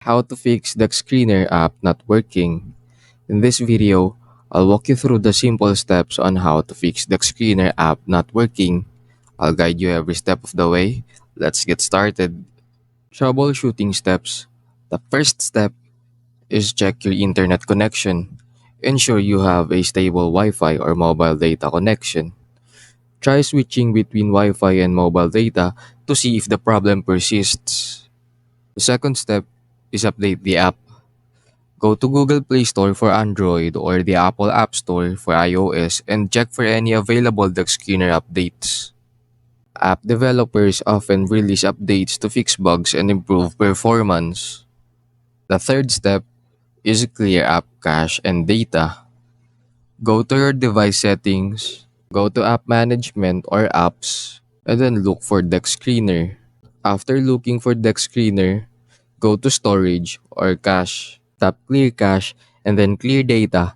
How to fix the screener app not working. In this video, I'll walk you through the simple steps on how to fix the screener app not working. I'll guide you every step of the way. Let's get started. Troubleshooting steps. The first step is check your internet connection. Ensure you have a stable Wi-Fi or mobile data connection. Try switching between Wi-Fi and mobile data to see if the problem persists. The second step is update the app. Go to Google Play Store for Android or the Apple App Store for iOS and check for any available DuckScreener updates. App developers often release updates to fix bugs and improve performance. The third step is clear app cache and data. Go to your device settings, go to app management or apps, and then look for DuckScreener. After looking for DuckScreener, go to storage or cache. Tap clear cache and then clear data.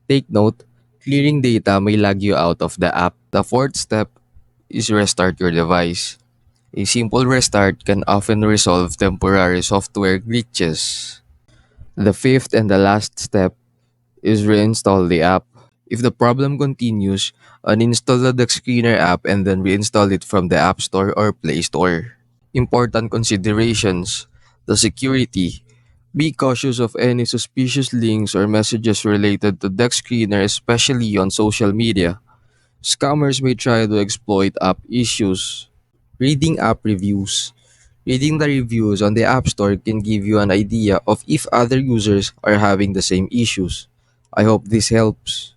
Take note, clearing data may lag you out of the app. The fourth step is restart your device. A simple restart can often resolve temporary software glitches. The fifth and the last step is reinstall the app. If the problem continues, uninstall the DuckScreener app and then reinstall it from the App Store or Play Store. Important considerations: the security. Be cautious of any suspicious links or messages related to DuckScreener, especially on social media. Scammers may try to exploit app issues. Reading app reviews. Reading the reviews on the App Store can give you an idea of if other users are having the same issues. I hope this helps.